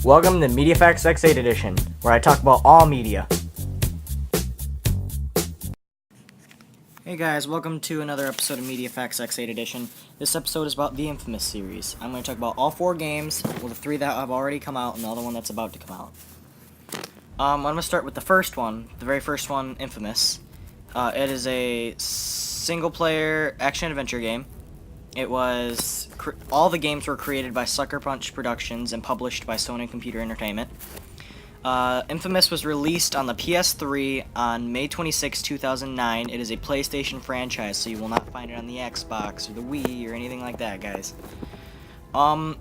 Welcome to Media Facts X8 Edition, where I talk about all media. Hey guys, welcome to another episode of Media Facts X8 Edition. This episode is about the InFamous series. I'm going to talk about all 4 games, well the 3 that have already come out and the other one that's about to come out. I'm going to start with the first one, the very first one, InFamous. It is a single-player action-adventure game. It was all the games were created by Sucker Punch Productions and published by Sony Computer Entertainment. InFamous was released on the PS3 on May 26, 2009. It is a PlayStation franchise, so you will not find it on the Xbox or the Wii or anything like that, guys. I'm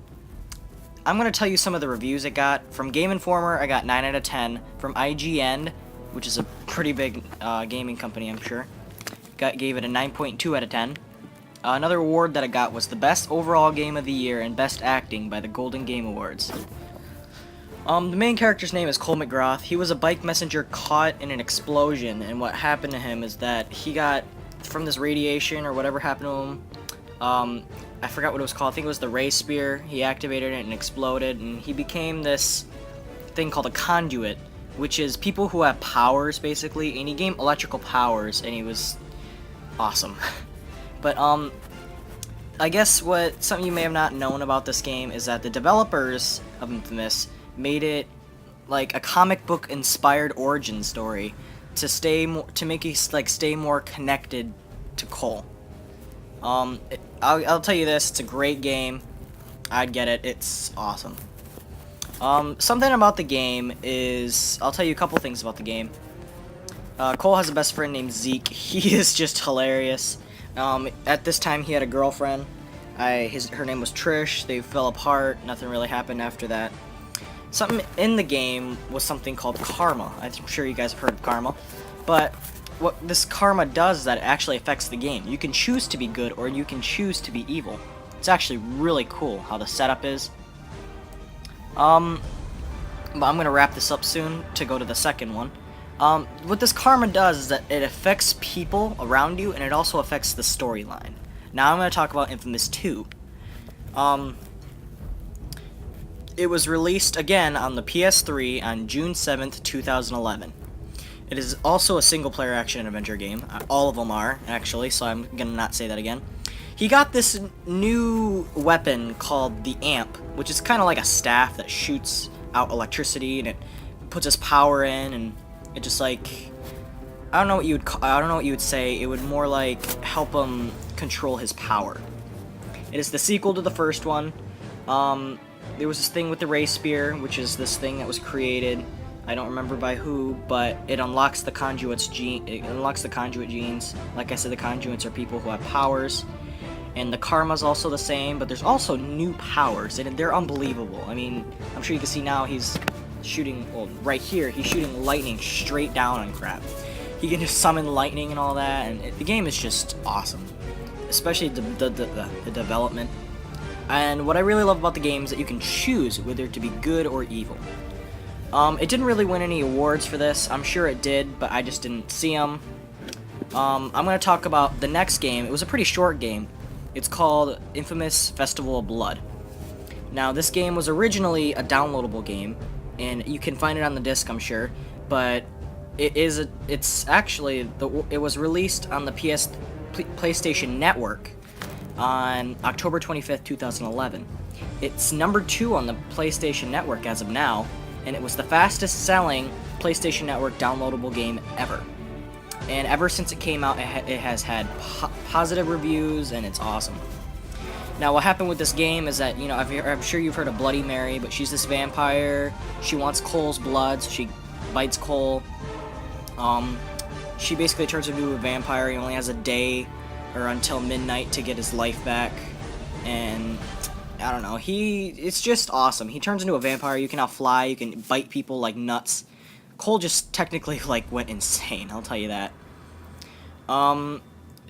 going to tell you some of the reviews it got. From Game Informer, I got 9 out of 10. From IGN, which is a pretty big gaming company, I'm sure, gave it a 9.2 out of 10. Another award that I got was the Best Overall Game of the Year and Best Acting by the Golden Game Awards. The main character's name is Cole McGrath. He was a bike messenger caught in an explosion, and what happened to him is that he got, from this radiation or whatever happened to him, I forgot what it was called, I think it was the ray spear, he activated it and exploded, and he became this thing called a conduit, which is people who have powers, basically, and he gained electrical powers, and he was awesome. But, I guess something you may have not known about this game is that the developers of InFamous made it like a comic book inspired origin story to make you like stay more connected to Cole. I'll tell you this, it's a great game. I'd get it. It's awesome. Something about the game is, I'll tell you a couple things about the game. Cole has a best friend named Zeke. He is just hilarious. At this time, he had a girlfriend. Her name was Trish. They fell apart. Nothing really happened after that. Something in the game was something called karma. I'm sure you guys have heard of karma. But what this karma does is that it actually affects the game. You can choose to be good or you can choose to be evil. It's actually really cool how the setup is. But I'm going to wrap this up soon to go to the second one. What this karma does is that it affects people around you, and it also affects the storyline. Now I'm going to talk about InFamous 2. It was released again on the PS3 on June 7th, 2011. It is also a single-player action-adventure game. All of them are, actually, so I'm going to not say that again. He got this new weapon called the Amp, which is kind of like a staff that shoots out electricity, and it puts his power in, and it just like, I don't know what you would say. It would more like help him control his power. It is the sequel to the first one. There was this thing with the ray spear, which is this thing that was created. I don't remember by who, but it unlocks the conduit genes. Like I said, the conduits are people who have powers. And the karma's also the same, but there's also new powers, and they're unbelievable. I mean, I'm sure you can see now he's shooting, well, right here, he's shooting lightning straight down on crap. He can just summon lightning and all that, and the game is just awesome. Especially the development. And what I really love about the game is that you can choose whether to be good or evil. It didn't really win any awards for this. I'm sure it did, but I just didn't see them. I'm going to talk about the next game. It was a pretty short game. It's called InFamous Festival of Blood. Now, this game was originally a downloadable game, and you can find it on the disc, I'm sure, but it was released on the PlayStation Network on October 25th, 2011. It's number 2 on the PlayStation Network as of now, and it was the fastest selling PlayStation Network downloadable game ever. And ever since it came out, it has had positive reviews, and it's awesome. Now, what happened with this game is that, you know, I'm sure you've heard of Bloody Mary, but she's this vampire. She wants Cole's blood, so she bites Cole. She basically turns him into a vampire. He only has a day or until midnight to get his life back. And I don't know, it's just awesome. He turns into a vampire. You can now fly. You can bite people like nuts. Cole just technically, like, went insane, I'll tell you that.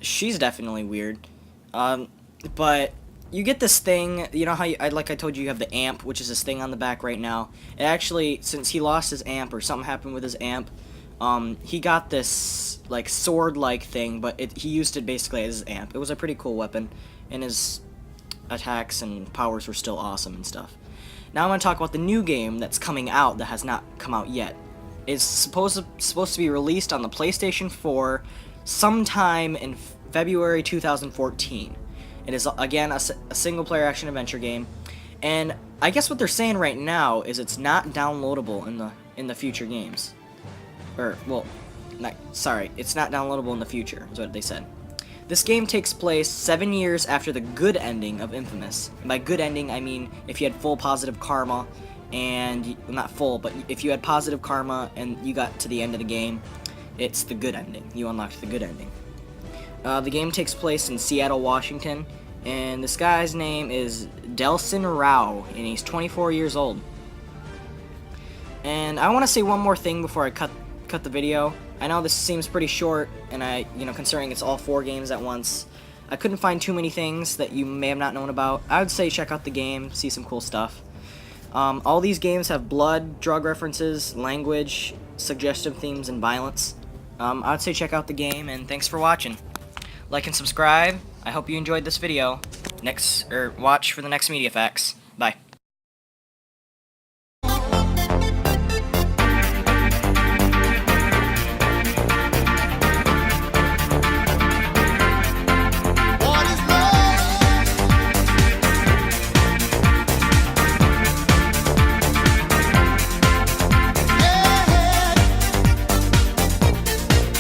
She's definitely weird. But you get this thing, you know how like I told you, you have the amp, which is this thing on the back right now. It actually, since he lost his amp or something happened with his amp, he got this, like, sword-like thing, but he used it basically as his amp. It was a pretty cool weapon, and his attacks and powers were still awesome and stuff. Now I'm going to talk about the new game that's coming out that has not come out yet. It's supposed to be released on the PlayStation 4 sometime in February 2014. It is, again, a single-player action-adventure game, and I guess what they're saying right now is it's not downloadable in the future games. Or, well, it's not downloadable in the future, is what they said. This game takes place 7 years after the good ending of InFamous. And by good ending, I mean if you had full positive karma, and, well, not full, but if you had positive karma and you got to the end of the game, it's the good ending. You unlocked the good ending. The game takes place in Seattle, Washington, and this guy's name is Delson Rao, and he's 24 years old. And I want to say one more thing before I cut the video. I know this seems pretty short, and considering it's all 4 games at once, I couldn't find too many things that you may have not known about. I would say check out the game, see some cool stuff. All these games have blood, drug references, language, suggestive themes, and violence. I would say check out the game, and thanks for watching. Like and subscribe. I hope you enjoyed this video. Watch for the next media facts. Bye.